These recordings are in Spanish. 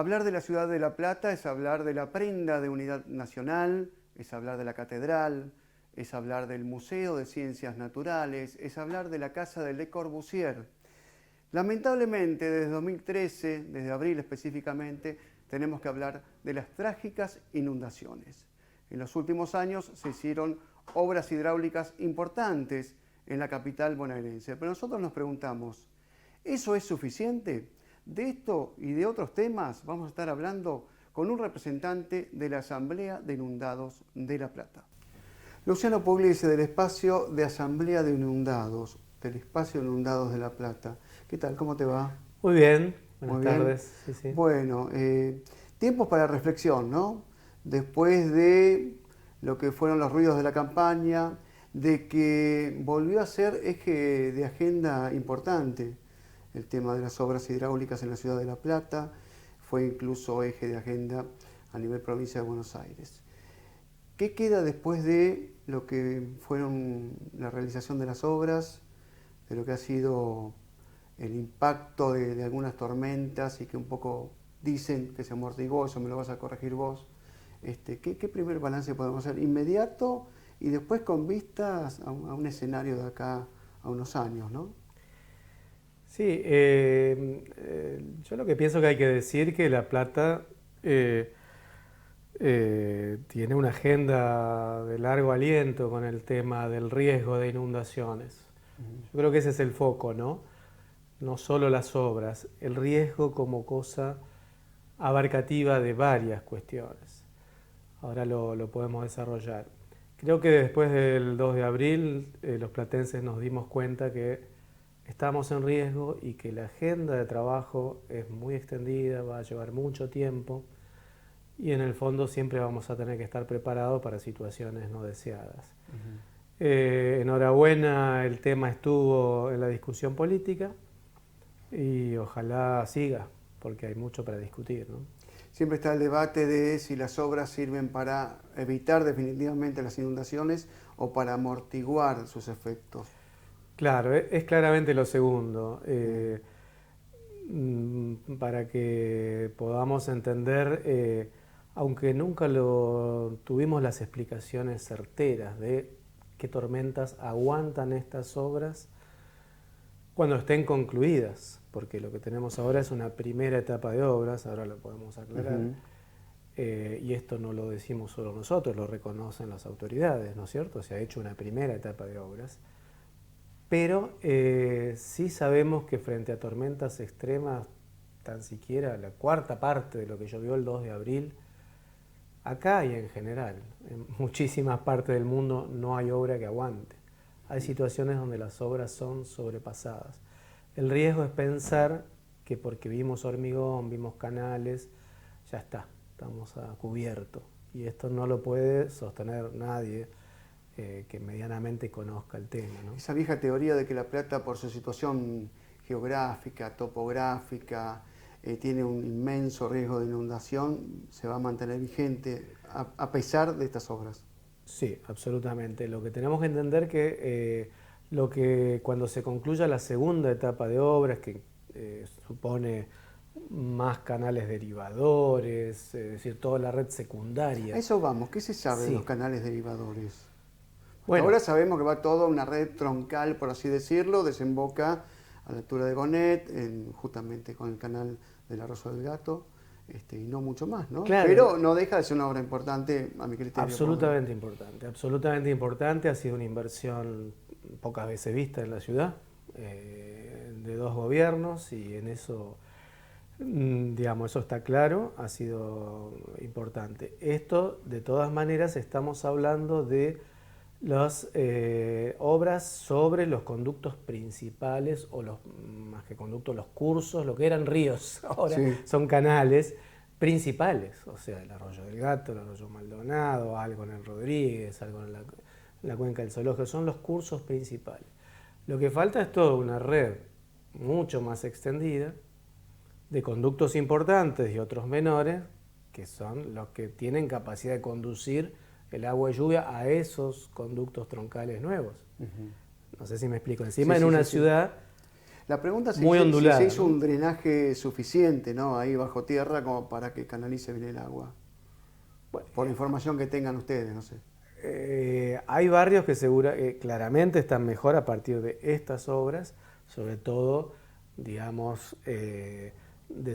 Hablar de la ciudad de La Plata es hablar de la prenda de unidad nacional, es hablar de la catedral, es hablar del Museo de Ciencias Naturales, es hablar de la Casa de Le Corbusier. Lamentablemente, desde 2013, desde abril específicamente, tenemos que hablar de las trágicas inundaciones. En los últimos años se hicieron obras hidráulicas importantes en la capital bonaerense, pero nosotros nos preguntamos, ¿eso es suficiente? De esto y de otros temas vamos a estar hablando con un representante de la Asamblea de Inundados de La Plata. Luciano Pugliese, del espacio de Asamblea de Inundados, del espacio de Inundados de La Plata. ¿Qué tal? ¿Cómo te va? Muy bien, buenas Muy bien. tardes. Sí, sí. Bueno, tiempos para reflexión, ¿no? Después de lo que fueron los ruidos de la campaña, de que volvió a ser eje de agenda importante el tema de las obras hidráulicas en la ciudad de La Plata, fue incluso eje de agenda a nivel provincia de Buenos Aires. ¿Qué queda después de lo que fueron la realización de las obras, de lo que ha sido el impacto de algunas tormentas y que un poco dicen que se amortiguó, eso me lo vas a corregir vos? ¿Qué primer balance podemos hacer inmediato y después con vistas a un escenario de acá a unos años, ¿no? Sí, yo lo que pienso que hay que decir que La Plata tiene una agenda de largo aliento con el tema del riesgo de inundaciones. Yo creo que ese es el foco, ¿no? No solo las obras, el riesgo como cosa abarcativa de varias cuestiones. Ahora lo podemos desarrollar. Creo que después del 2 de abril los platenses nos dimos cuenta que estamos en riesgo y que la agenda de trabajo es muy extendida, va a llevar mucho tiempo y en el fondo siempre vamos a tener que estar preparados para situaciones no deseadas. Enhorabuena, el tema estuvo en la discusión política y ojalá siga, porque hay mucho para discutir, ¿no? Siempre está el debate de si las obras sirven para evitar definitivamente las inundaciones o para amortiguar sus efectos. Claro, es claramente lo segundo. Para que podamos entender, aunque nunca tuvimos las explicaciones certeras de qué tormentas aguantan estas obras cuando estén concluidas, porque lo que tenemos ahora es una primera etapa de obras, ahora lo podemos aclarar, y esto no lo decimos solo nosotros, lo reconocen las autoridades, ¿no es cierto? Se ha hecho una primera etapa de obras. Pero sí sabemos que frente a tormentas extremas, tan siquiera la cuarta parte de lo que llovió el 2 de abril, acá y en general, en muchísimas partes del mundo no hay obra que aguante. Hay situaciones donde las obras son sobrepasadas. El riesgo es pensar que porque vimos hormigón, vimos canales, ya está, estamos a cubierto. Y esto no lo puede sostener nadie que medianamente conozca el tema, ¿no? Esa vieja teoría de que La Plata, por su situación geográfica, topográfica, tiene un inmenso riesgo de inundación, se va a mantener vigente a pesar de estas obras. Sí, absolutamente. Lo que tenemos que entender que cuando se concluya la segunda etapa de obras, que supone más canales derivadores, es decir, toda la red secundaria. A eso vamos, ¿qué se sabe de Sí. los canales derivadores? Porque Bueno, ahora sabemos que va toda una red troncal, por así decirlo, desemboca a la altura de Gonet, justamente con el canal del Arroyo del Gato, y no mucho más, ¿no? claro, Pero no deja de ser una obra importante, a mi criterio. absolutamente importante, absolutamente importante. Ha sido una inversión pocas veces vista en la ciudad, de dos gobiernos, y en eso, digamos, eso está claro, ha sido importante. Esto, de todas maneras, estamos hablando de las obras sobre los conductos principales, o más que conductos, los cursos, lo que eran ríos, ahora Sí. son canales principales, o sea, el Arroyo del Gato, el Arroyo Maldonado, algo en el Rodríguez, algo en la cuenca del Zoológico, son los cursos principales. Lo que falta es toda una red mucho más extendida de conductos importantes y otros menores, que son los que tienen capacidad de conducir el agua de lluvia a esos conductos troncales nuevos. No sé si me explico. Encima Sí, en sí, una sí, sí. ciudad La pregunta es muy ondulada, si se hizo ¿no? un drenaje suficiente, ¿no? Ahí bajo tierra como para que canalice bien el agua. Bueno, Por la información que tengan ustedes, no sé. hay barrios que claramente están mejor a partir de estas obras, sobre todo, digamos, de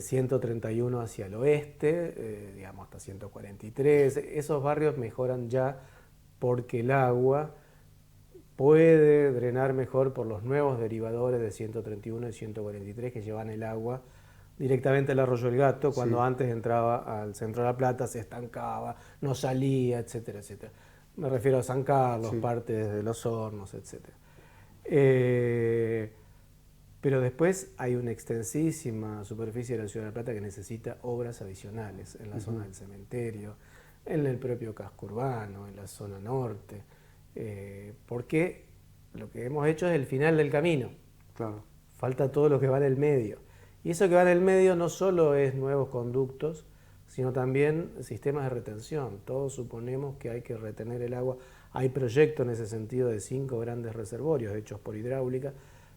131 hacia el oeste, digamos hasta 143. Esos barrios mejoran ya porque el agua puede drenar mejor por los nuevos derivadores de 131 y 143 que llevan el agua directamente al arroyo del Gato, cuando Sí. antes entraba al centro de La Plata, se estancaba, no salía, etcétera, etcétera. Me refiero a San Carlos, Sí. partes de Los Hornos, etcétera. Eh, pero después hay una extensísima superficie de la ciudad de La Plata que necesita obras adicionales en la zona del cementerio, en el propio casco urbano, en la zona norte, porque lo que hemos hecho es el final del camino. Claro. Falta todo lo que va en el medio. Y eso que va en el medio no solo es nuevos conductos, sino también sistemas de retención. Todos suponemos que hay que retener el agua. Hay proyectos en ese sentido de 5 grandes reservorios hechos por hidráulica,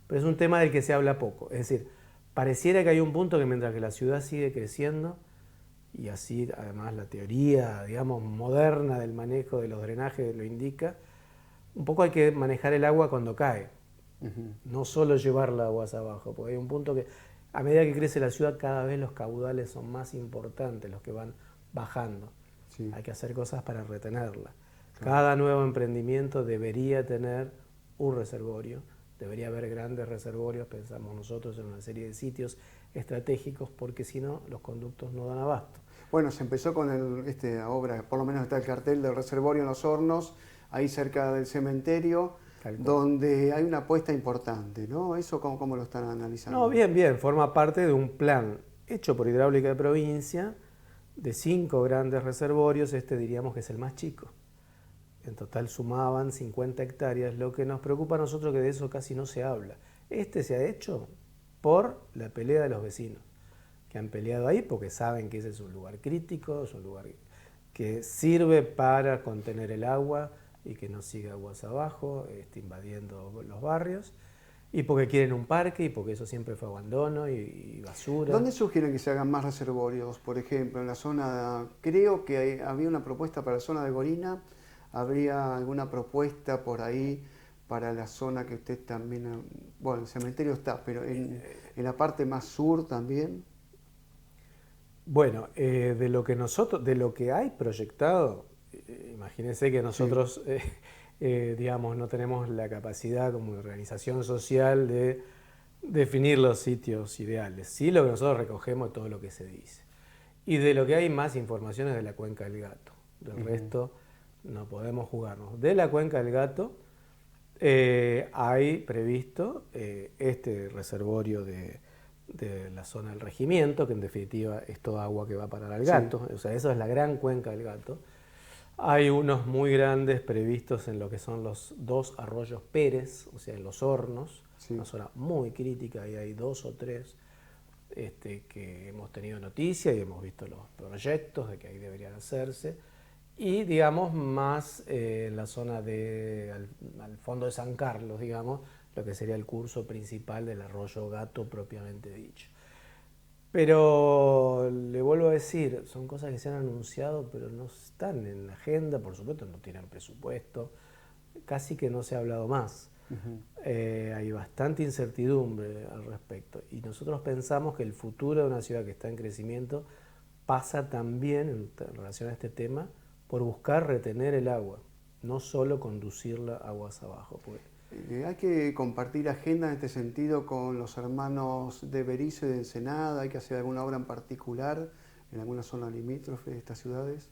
pero es un tema del que se habla poco. Es decir, pareciera que hay un punto que mientras que la ciudad sigue creciendo, y así además la teoría, digamos, moderna del manejo de los drenajes lo indica, un poco hay que manejar el agua cuando cae. No solo llevarla aguas abajo, porque hay un punto que a medida que crece la ciudad cada vez los caudales son más importantes, los que van bajando. Sí. Hay que hacer cosas para retenerla. Claro. Cada nuevo emprendimiento debería tener un reservorio, debería haber grandes reservorios, pensamos nosotros en una serie de sitios estratégicos, porque si no los conductos no dan abasto. Bueno, se empezó con esta obra, por lo menos está el cartel del reservorio en Los Hornos, ahí cerca del cementerio, donde hay una apuesta importante, ¿no? ¿Eso cómo lo están analizando? No, bien, bien, forma parte de un plan hecho por Hidráulica de Provincia de 5 grandes reservorios, este diríamos que es el más chico. En total sumaban 50 hectáreas, lo que nos preocupa a nosotros que de eso casi no se habla. Este se ha hecho por la pelea de los vecinos, que han peleado ahí porque saben que ese es un lugar crítico, es un lugar que sirve para contener el agua y que no siga aguas abajo, invadiendo los barrios, y porque quieren un parque y porque eso siempre fue abandono y basura. ¿Dónde sugieren que se hagan más reservorios? Por ejemplo, en la zona, creo que había una propuesta para la zona de Gorina, ¿habría alguna propuesta por ahí para la zona que usted también, bueno, el cementerio está, pero en la parte más sur también? Bueno, de lo que hay proyectado, imagínense que nosotros, digamos, no tenemos la capacidad como organización social de definir los sitios ideales. Sí, lo que nosotros recogemos es todo lo que se dice. Y de lo que hay más informaciones de la Cuenca del Gato. Del resto no podemos jugarnos. De la Cuenca del Gato hay previsto este reservorio de la zona del regimiento, que en definitiva es toda agua que va para el Gato, o sea, eso es la gran cuenca del Gato. Hay unos muy grandes previstos en lo que son los 2 arroyos Pérez, o sea, en Los Hornos, una zona muy crítica, y hay 2 o 3 que hemos tenido noticia y hemos visto los proyectos de que ahí deberían hacerse. Y digamos más en la zona al fondo de San Carlos, digamos, lo que sería el curso principal del arroyo Gato propiamente dicho. Pero le vuelvo a decir, son cosas que se han anunciado pero no están en la agenda, por supuesto no tienen presupuesto, casi que no se ha hablado más. Hay bastante incertidumbre al respecto y nosotros pensamos que el futuro de una ciudad que está en crecimiento pasa también, en relación a este tema, por buscar retener el agua, no solo conducirla aguas abajo. Hay que compartir agenda en este sentido con los hermanos de Berisso y de Ensenada, hay que hacer alguna obra en particular en alguna zona limítrofe de estas ciudades.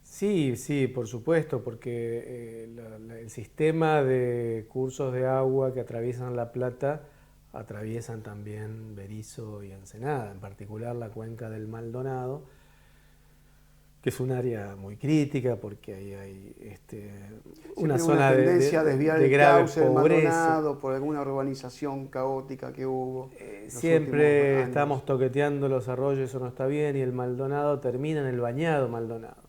Sí, sí, por supuesto, porque el sistema de cursos de agua que atraviesan La Plata atraviesan también Berisso y Ensenada, en particular la cuenca del Maldonado, que es un área muy crítica porque ahí hay una zona tendencia a desviar de el grave cauce del pobreza. Maldonado por alguna urbanización caótica que hubo. Siempre estamos toqueteando los arroyos, eso no está bien, y el Maldonado termina en el bañado Maldonado.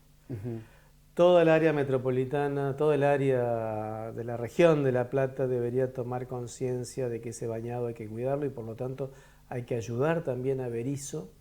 toda el área metropolitana, todo el área de la región de La Plata debería tomar conciencia de que ese bañado hay que cuidarlo y por lo tanto hay que ayudar también a Berisso,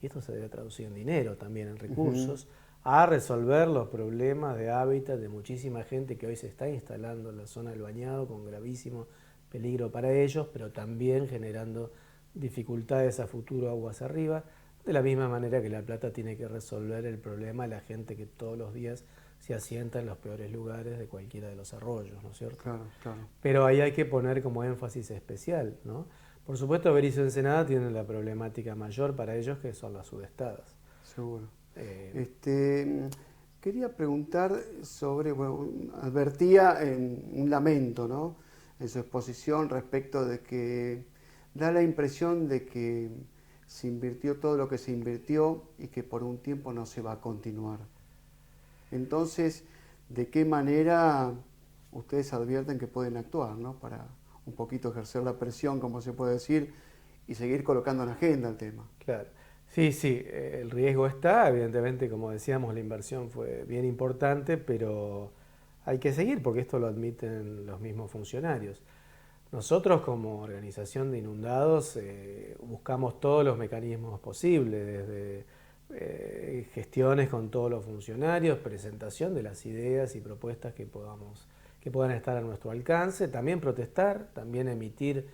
y esto se debe traducir en dinero también, en recursos, a resolver los problemas de hábitat de muchísima gente que hoy se está instalando en la zona del bañado con gravísimo peligro para ellos, pero también generando dificultades a futuro aguas arriba, de la misma manera que La Plata tiene que resolver el problema de la gente que todos los días se asienta en los peores lugares de cualquiera de los arroyos, ¿no es cierto? Claro, claro. Pero ahí hay que poner como énfasis especial, ¿no? Por supuesto, Berisso y Ensenada tienen la problemática mayor para ellos, que son las sudestadas. Seguro. Quería preguntar sobre, bueno, advertía en un lamento, ¿no?, en su exposición respecto de que da la impresión de que se invirtió todo lo que se invirtió y que por un tiempo no se va a continuar. Entonces, ¿de qué manera ustedes advierten que pueden actuar, ¿no?, para un poquito ejercer la presión, como se puede decir, y seguir colocando en la agenda el tema? Claro. Sí, sí, el riesgo está, evidentemente, como decíamos, la inversión fue bien importante, pero hay que seguir porque esto lo admiten los mismos funcionarios. Nosotros como organización de inundados buscamos todos los mecanismos posibles, desde gestiones con todos los funcionarios, presentación de las ideas y propuestas que puedan estar a nuestro alcance, también protestar, también emitir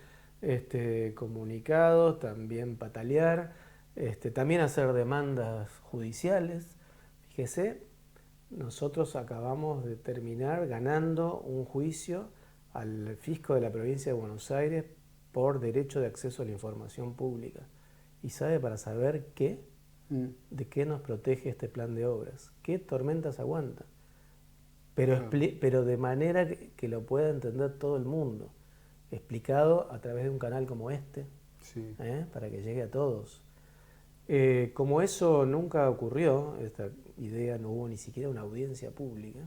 comunicados, también patalear. También hacer demandas judiciales. Fíjese, nosotros acabamos de terminar ganando un juicio al fisco de la provincia de Buenos Aires por derecho de acceso a la información pública. ¿Y sabe para saber qué? ¿De qué nos protege este plan de obras? ¿Qué tormentas aguanta? Pero de manera que lo pueda entender todo el mundo, explicado a través de un canal como este, sí, para que llegue a todos. Como eso nunca ocurrió, esta idea no hubo ni siquiera una audiencia pública,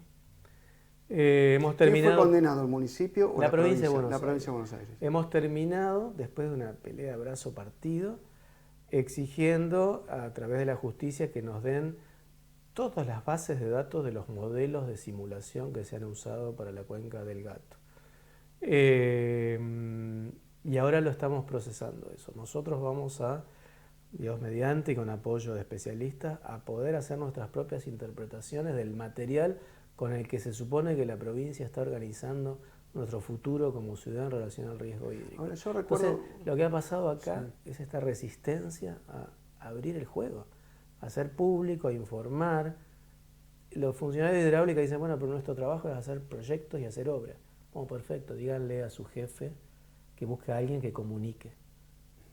hemos terminado... ¿Quién fue condenado, el municipio o la provincia de La provincia de Buenos Aires. Hemos terminado, después de una pelea a brazo partido, exigiendo a través de la justicia que nos den todas las bases de datos de los modelos de simulación que se han usado para la cuenca del Gato. Y ahora lo estamos procesando eso. Nosotros vamos a, Dios mediante y con apoyo de especialistas, a poder hacer nuestras propias interpretaciones del material con el que se supone que la provincia está organizando nuestro futuro como ciudad en relación al riesgo hídrico. Ahora, yo recuerdo... Entonces, lo que ha pasado acá es esta resistencia a abrir el juego, a hacer público, a informar. Los funcionarios de hidráulica dicen, bueno, pero nuestro trabajo es hacer proyectos y hacer obras. Bueno, perfecto, díganle a su jefe que busque a alguien que comunique.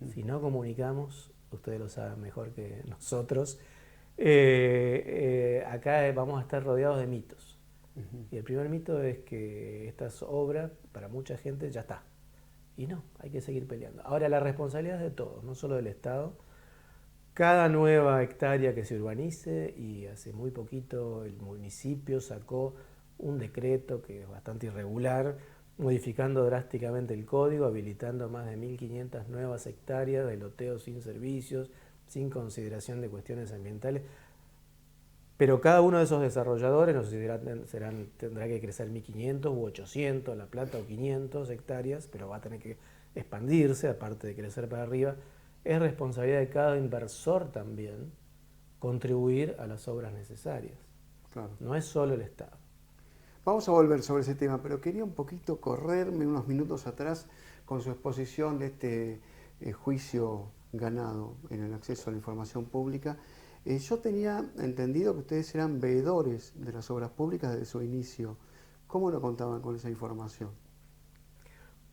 Si no comunicamos, ustedes lo saben mejor que nosotros, acá vamos a estar rodeados de mitos. Y el primer mito es que estas obras, para mucha gente, ya está. Y no, hay que seguir peleando. Ahora, la responsabilidad es de todos, no solo del Estado. Cada nueva hectárea que se urbanice, y hace muy poquito el municipio sacó un decreto que es bastante irregular, modificando drásticamente el código, habilitando más de 1.500 nuevas hectáreas de loteo sin servicios, sin consideración de cuestiones ambientales. Pero cada uno de esos desarrolladores, no sé si tendrá que crecer 1.500 u 800, La Plata o 500 hectáreas, pero va a tener que expandirse, aparte de crecer para arriba. Es responsabilidad de cada inversor también contribuir a las obras necesarias. Claro. No es solo el Estado. Vamos a volver sobre ese tema, pero quería un poquito correrme unos minutos atrás con su exposición de este juicio ganado en el acceso a la información pública. Yo tenía entendido que ustedes eran veedores de las obras públicas desde su inicio. ¿Cómo lo contaban con esa información?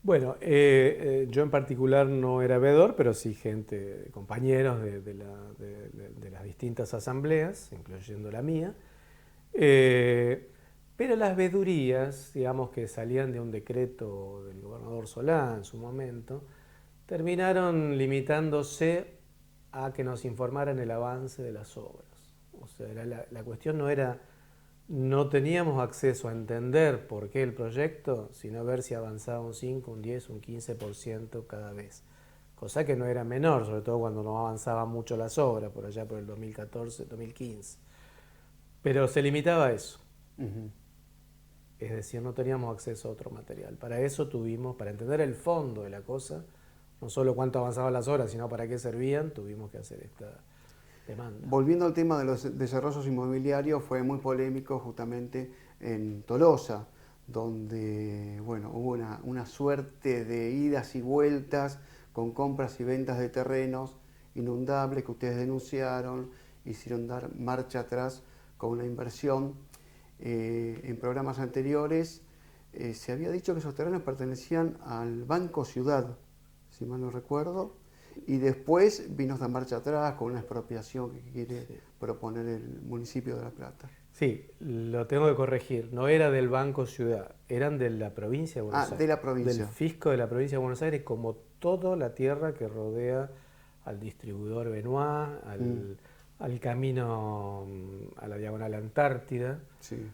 Bueno, yo en particular no era veedor, pero sí gente, compañeros de las distintas asambleas, incluyendo la mía. Pero las vedurías, digamos, que salían de un decreto del gobernador Solá en su momento, terminaron limitándose a que nos informaran el avance de las obras. O sea, la cuestión no teníamos acceso a entender por qué el proyecto, sino ver si avanzaba un 5, un 10, un 15% cada vez. Cosa que no era menor, sobre todo cuando no avanzaban mucho las obras, por allá por el 2014, 2015. Pero se limitaba a eso. Ujú. Es decir, no teníamos acceso a otro material. Para eso tuvimos, para entender el fondo de la cosa, no solo cuánto avanzaban las obras, sino para qué servían, tuvimos que hacer esta demanda. Volviendo al tema de los desarrollos inmobiliarios, fue muy polémico justamente en Tolosa, donde bueno, hubo una suerte de idas y vueltas con compras y ventas de terrenos inundables que ustedes denunciaron, hicieron dar marcha atrás con una inversión. En programas anteriores se había dicho que esos terrenos pertenecían al Banco Ciudad, si mal no recuerdo, y después vino esta marcha atrás con una expropiación que quiere proponer el municipio de La Plata. Sí, lo tengo que corregir. No era del Banco Ciudad, eran de la provincia de Buenos Aires. De la Del provincia. fisco de la provincia de Buenos Aires, como toda la tierra que rodea al distribuidor Benoit, al camino, a la diagonal Antártida. Sí.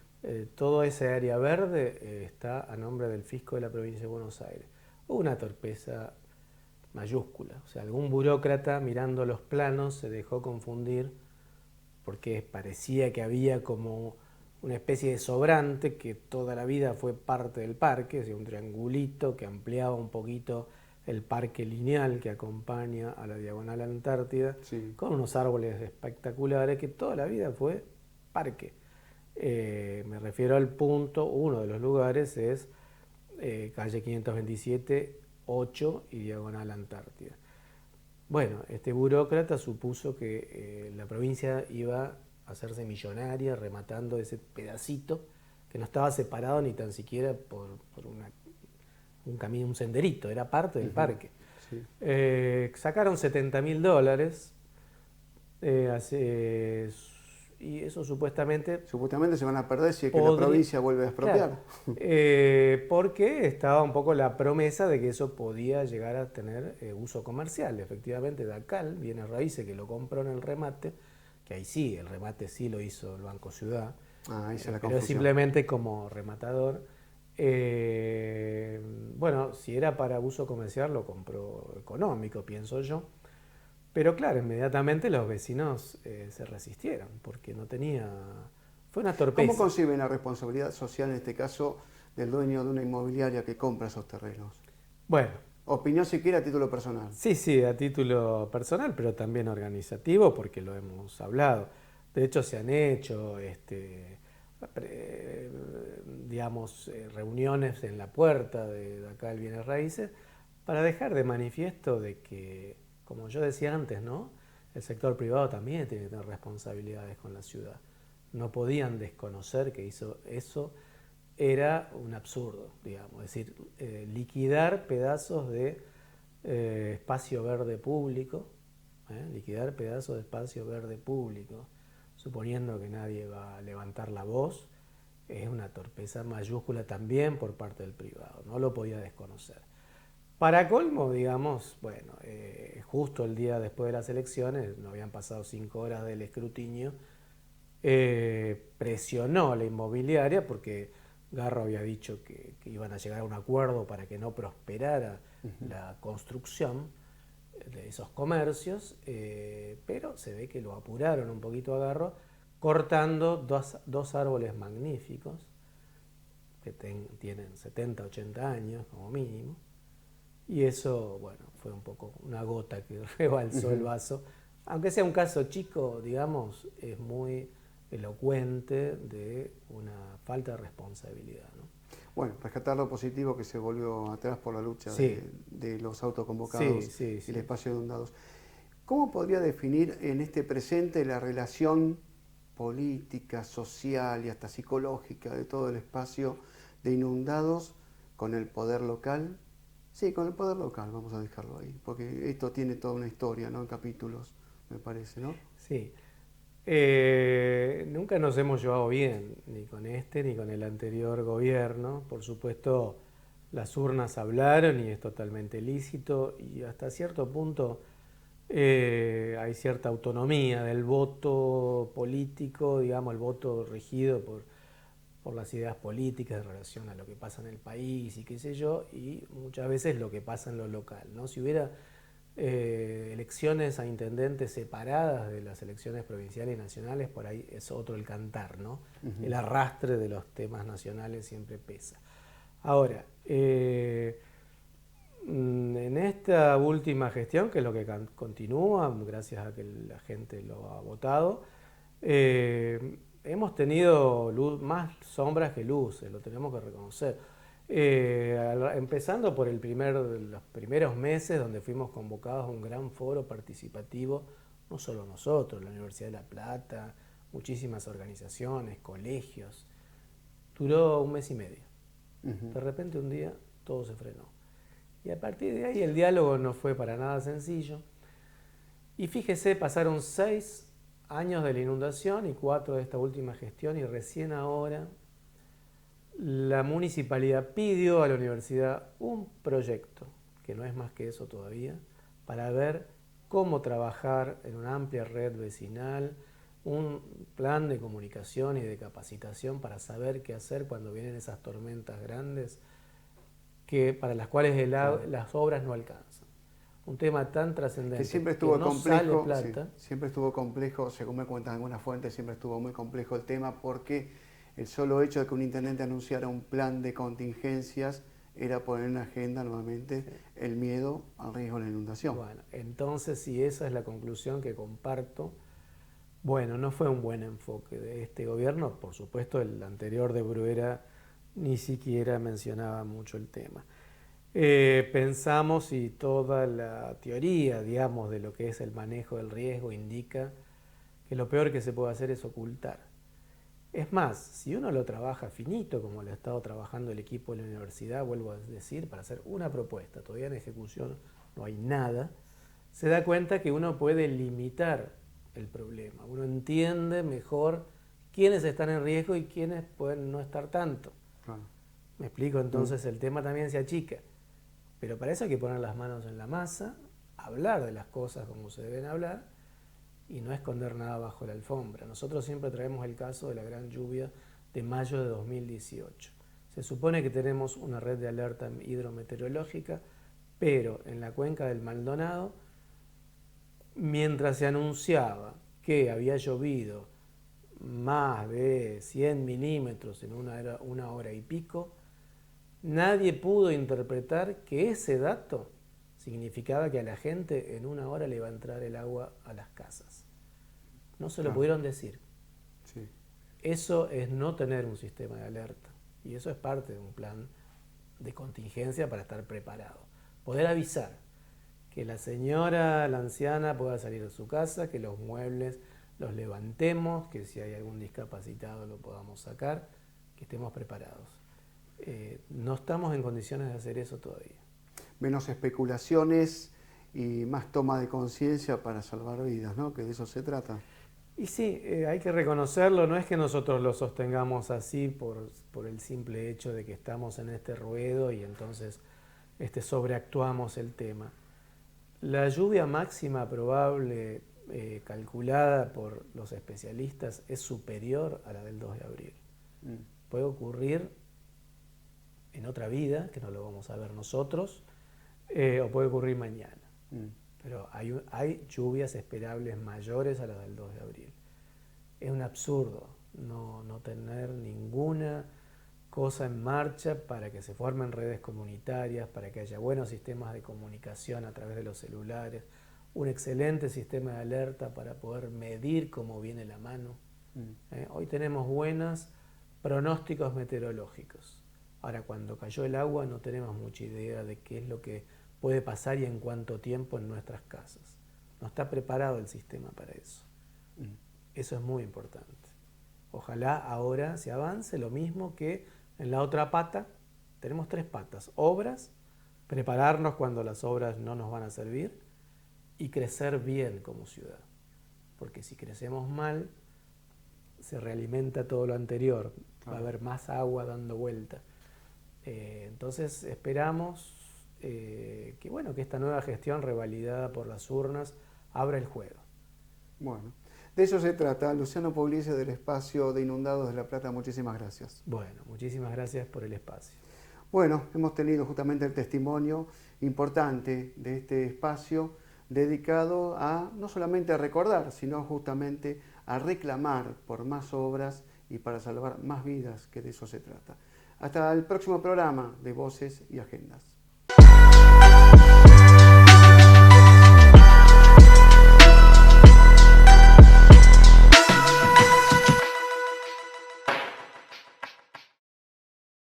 Toda esa área verde está a nombre del fisco de la provincia de Buenos Aires. Hubo una torpeza mayúscula. O sea, algún burócrata mirando los planos se dejó confundir porque parecía que había como una especie de sobrante que toda la vida fue parte del parque, o sea, un triangulito que ampliaba un poquito el parque lineal que acompaña a la diagonal Antártida, Sí. con unos árboles espectaculares que toda la vida fue parque. Me refiero al punto, uno de los lugares es calle 527, 8 y diagonal Antártida. Bueno, este burócrata supuso que la provincia iba a hacerse millonaria rematando ese pedacito que no estaba separado ni tan siquiera por un camino, un senderito, era parte del parque. Sí. Sacaron $70.000 y eso supuestamente Supuestamente se van a perder si es que la provincia vuelve a expropiar. Claro, porque estaba un poco la promesa de que eso podía llegar a tener uso comercial. Efectivamente, Dacal, bienes raíces, que lo compró en el remate, que ahí sí, el remate sí lo hizo el Banco Ciudad, Ahí se la pero confusión. simplemente como rematador. Bueno, si era para uso comercial, lo compró económico, pienso yo. Pero claro, inmediatamente los vecinos se resistieron, porque no tenía... Fue una torpeza. ¿Cómo conciben la responsabilidad social en este caso del dueño de una inmobiliaria que compra esos terrenos? Bueno, Opinión siquiera a título personal. sí, a título personal, pero también organizativo, porque lo hemos hablado. De hecho, se han hecho, digamos, reuniones en la puerta de acá el Bienes Raíces para dejar de manifiesto de que, como yo decía antes, ¿no? El sector privado también tiene que tener responsabilidades con la ciudad. No podían desconocer que eso era un absurdo, digamos, es decir, liquidar pedazos de espacio verde público, liquidar pedazos de espacio verde público, suponiendo que nadie va a levantar la voz, es una torpeza mayúscula también por parte del privado, no lo podía desconocer. Para colmo, digamos, bueno, justo el día después de las elecciones, no habían pasado 5 horas del escrutinio, presionó a la inmobiliaria porque Garro había dicho que iban a llegar a un acuerdo para que no prosperara la construcción de esos comercios, pero se ve que lo apuraron un poquito a Garro, cortando dos árboles magníficos que tienen 70, 80 años como mínimo, y eso, bueno, fue un poco una gota que rebalsó el vaso. Aunque sea un caso chico, digamos, es muy elocuente de una falta de responsabilidad, ¿no? Bueno, rescatar lo positivo que se volvió atrás por la lucha Sí. de los autoconvocados Sí. y el espacio de inundados. ¿Cómo podría definir en este presente la relación política, social y hasta psicológica de todo el espacio de inundados con el poder local? Sí, con el poder local, vamos a dejarlo ahí, porque esto tiene toda una historia, ¿no? En capítulos, me parece, ¿no? Sí. Nunca nos hemos llevado bien, ni con este ni con el anterior gobierno. Por supuesto, las urnas hablaron y es totalmente lícito y hasta cierto punto hay cierta autonomía del voto político, digamos, el voto regido por las ideas políticas en relación a lo que pasa en el país y qué sé yo, y muchas veces lo que pasa en lo local, ¿no? Si hubiera elecciones a intendentes separadas de las elecciones provinciales y nacionales, por ahí es otro el cantar, ¿no? El arrastre de los temas nacionales siempre pesa. Ahora, en esta última gestión, que es lo que continúa, gracias a que la gente lo ha votado, hemos tenido más sombras que luces, lo tenemos que reconocer. Empezando por los primeros meses donde fuimos convocados a un gran foro participativo, no solo nosotros, la Universidad de La Plata, muchísimas organizaciones, colegios. Duró un mes y medio. De repente un día todo se frenó. Y a partir de ahí el diálogo no fue para nada sencillo. Y fíjese, pasaron 6 años de la inundación y 4 de esta última gestión, y recién ahora la municipalidad pidió a la universidad un proyecto, que no es más que eso todavía, para ver cómo trabajar en una amplia red vecinal, un plan de comunicación y de capacitación para saber qué hacer cuando vienen esas tormentas grandes para las cuales las obras no alcanzan. Un tema tan trascendente que siempre estuvo no complejo, sale plata. Sí, siempre estuvo complejo, según me cuentan algunas fuentes, siempre estuvo muy complejo el tema, porque el solo hecho de que un intendente anunciara un plan de contingencias era poner en agenda nuevamente el miedo al riesgo de la inundación. Bueno, entonces, si esa es la conclusión que comparto, bueno, no fue un buen enfoque de este gobierno. Por supuesto, el anterior de Bruera ni siquiera mencionaba mucho el tema. Pensamos, y toda la teoría, digamos, de lo que es el manejo del riesgo indica que lo peor que se puede hacer es ocultar. Es más, si uno lo trabaja finito, como lo ha estado trabajando el equipo de la universidad, vuelvo a decir, para hacer una propuesta, todavía en ejecución no hay nada, se da cuenta que uno puede limitar el problema. Uno entiende mejor quiénes están en riesgo y quiénes pueden no estar tanto. Claro. Me explico, entonces el tema también se achica. Pero para eso hay que poner las manos en la masa, hablar de las cosas como se deben hablar y no esconder nada bajo la alfombra. Nosotros siempre traemos el caso de la gran lluvia de mayo de 2018. Se supone que tenemos una red de alerta hidrometeorológica, pero en la cuenca del Maldonado, mientras se anunciaba que había llovido más de 100 milímetros en una hora y pico, nadie pudo interpretar que ese dato significaba que a la gente en una hora le iba a entrar el agua a las casas. No se lo pudieron decir. Sí. Eso es no tener un sistema de alerta. Y eso es parte de un plan de contingencia para estar preparado. Poder avisar que la señora, la anciana, pueda salir de su casa, que los muebles los levantemos, que si hay algún discapacitado lo podamos sacar, que estemos preparados. No estamos en condiciones de hacer eso todavía. Menos especulaciones y más toma de conciencia para salvar vidas, ¿no? Que de eso se trata. Y sí, hay que reconocerlo, no es que nosotros lo sostengamos así por el simple hecho de que estamos en este ruedo y entonces sobreactuamos el tema. La lluvia máxima probable calculada por los especialistas es superior a la del 2 de abril. Puede ocurrir en otra vida, que no lo vamos a ver nosotros, o puede ocurrir mañana. Pero hay lluvias esperables mayores a las del 2 de abril. Es un absurdo no tener ninguna cosa en marcha para que se formen redes comunitarias, para que haya buenos sistemas de comunicación a través de los celulares, un excelente sistema de alerta para poder medir cómo viene la mano. Hoy tenemos buenos pronósticos meteorológicos. Ahora, cuando cayó el agua no tenemos mucha idea de qué es lo que puede pasar y en cuánto tiempo en nuestras casas. No está preparado el sistema para eso. Eso es muy importante. Ojalá ahora se avance lo mismo que en la otra pata. Tenemos 3 patas: obras, prepararnos cuando las obras no nos van a servir, y crecer bien como ciudad. Porque si crecemos mal, se realimenta todo lo anterior. Va a haber más agua dando vuelta. Entonces esperamos que esta nueva gestión revalidada por las urnas abra el juego. Bueno, de eso se trata. Luciano Pugliese, del Espacio de Inundados de La Plata, muchísimas gracias. Bueno, muchísimas gracias por el espacio. Bueno, hemos tenido justamente el testimonio importante de este espacio dedicado a no solamente a recordar, sino justamente a reclamar por más obras y para salvar más vidas, que de eso se trata. Hasta el próximo programa de Voces y Agendas.